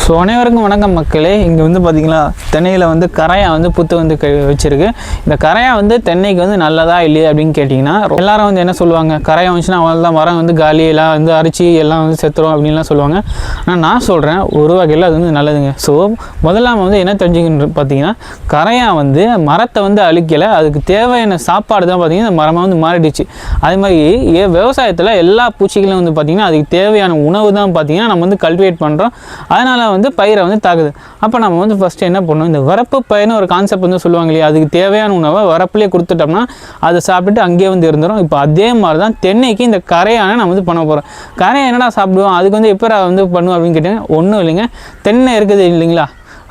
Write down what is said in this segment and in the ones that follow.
So அனைவருக்கும் வணக்கம் மக்களே. இங்கே வந்து பார்த்திங்களா, தென்னையில் வந்து கரையான் வந்து புத்து வந்து வச்சுருக்கு. இந்த கரையான் வந்து தென்னைக்கு வந்து நல்லதா இல்லையா அப்படின்னு கேட்டிங்கன்னா, எல்லாரும் வந்து என்ன சொல்லுவாங்க, கரையான் வந்துச்சுன்னா அவள்தான் மரம் வந்து காலியெல்லாம் வந்து அரிச்சு எல்லாம் வந்து செத்துரும் அப்படின்லாம் சொல்லுவாங்க. ஆனால் நான் சொல்கிறேன், ஒரு வகையில் அது வந்து நல்லதுங்க. ஸோ முதல்ல வந்து என்ன தெரிஞ்சுக்கணும் பார்த்தீங்கன்னா, கரையான் வந்து மரத்தை வந்து அழிக்கலை, அதுக்கு தேவையான சாப்பாடு தான் பார்த்திங்கன்னா இந்த மரமாக வந்து மாறிடுச்சு. அதே மாதிரி விவசாயத்தில் எல்லா பூச்சிகளும் வந்து பார்த்திங்கன்னா அதுக்கு தேவையான உணவு தான் பார்த்திங்கன்னா நம்ம வந்து கல்டிவேட் பண்ணுறோம். அதனால் வந்து பயிரை வந்து தாக்குது. அப்போ நம்ம வந்து ஃபஸ்ட்டு என்ன பண்ணணும், இந்த வரப்பு பயிர்னு ஒரு கான்செப்ட் வந்து சொல்லுவாங்க இல்லையா, அதுக்கு தேவையான உணவை வரப்புலேயே கொடுத்துட்டோம்னா அதை சாப்பிட்டுட்டு அங்கேயே வந்து இருந்துடும். இப்போ அதே மாதிரி தான் தென்னைக்கு இந்த கரையானை நம்ம வந்து பண்ண போகிறோம். கரையான் என்னடா சாப்பிடுவோம், அதுக்கு வந்து எப்போ வந்து பண்ணுவோம் அப்படின்னு கேட்டிங்கன்னா, ஒன்றும் இல்லைங்க, தென்னை இருக்குது இல்லைங்களா,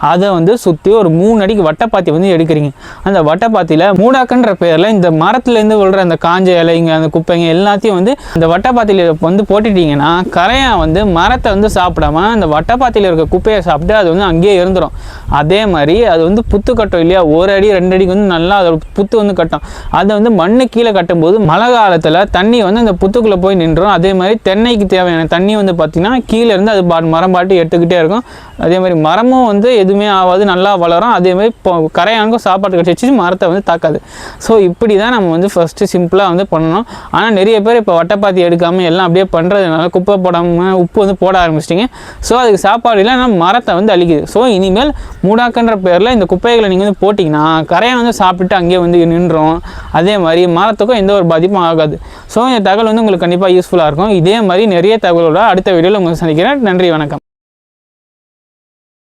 அதை வந்து சுற்றி ஒரு 3 அடிக்கு வட்டைப்பாத்தி வந்து எடுக்கிறீங்க. அந்த வட்டைப்பாத்தியில் மூடாக்கன்ற பேரில் இந்த மரத்துலேருந்து விழுற அந்த காஞ்ச இலைங்க அந்த குப்பைங்க எல்லாத்தையும் வந்து இந்த வட்டைப்பாத்தியில் வந்து போட்டுட்டிங்கன்னா கரையான் வந்து மரத்தை வந்து சாப்பிடாம அந்த வட்டைப்பாத்தியில் இருக்க குப்பையை சாப்பிட்டு அது வந்து அங்கேயே இருந்துடும். அதே மாதிரி அது வந்து புத்து கட்டும் இல்லையா, 1 அடி 2 அடிக்கு வந்து நல்லா அதோட புத்து வந்து கட்டும். அதை வந்து மண்ணு கீழே கட்டும்போது மழை காலத்தில் தண்ணி வந்து அந்த புத்துக்குள்ளே போய் நின்றுடும். அதே மாதிரி தென்னைக்கு தேவையான தண்ணி வந்து பார்த்திங்கன்னா கீழே இருந்து அது மரம் பாட்டு எடுத்துக்கிட்டே இருக்கும். அதே மாதிரி மரமும் வந்து எதுவுமே ஆகாது, நல்லா வளரும். அதே மாதிரி கரையானுக்கும் சாப்பாடு கிடச்சிச்சு, மரத்தை வந்து தாக்காது. ஸோ இப்படி தான் நம்ம வந்து ஃபஸ்ட்டு சிம்பிளாக வந்து பண்ணணும். ஆனால் நிறைய பேர் இப்போ வட்டைப்பாத்தி எடுக்காமல் எல்லாம் அப்படியே பண்ணுறதுனால குப்பை போடாமல் உப்பு வந்து போட ஆரம்பிச்சிட்டிங்க. ஸோ அதுக்கு சாப்பாடு இல்லை, ஆனால் மரத்தை வந்து அழிக்குது. ஸோ இனிமேல் மூடாக்கன்ற பேரில் இந்த குப்பைகளை நீங்கள் வந்து போட்டிங்கன்னா கரையான் வந்து சாப்பிட்டு அங்கேயே வந்து நின்றோம். அதே மாதிரி மரத்துக்கும் எந்த ஒரு பாதிப்பும் ஆகாது. ஸோ இந்த தகவல் வந்து உங்களுக்கு கண்டிப்பாக யூஸ்ஃபுல்லாக இருக்கும். இதே மாதிரி நிறைய தகவலோட அடுத்த வீடியோவில் உங்களுக்கு சந்திக்கிறேன். நன்றி, வணக்கம்.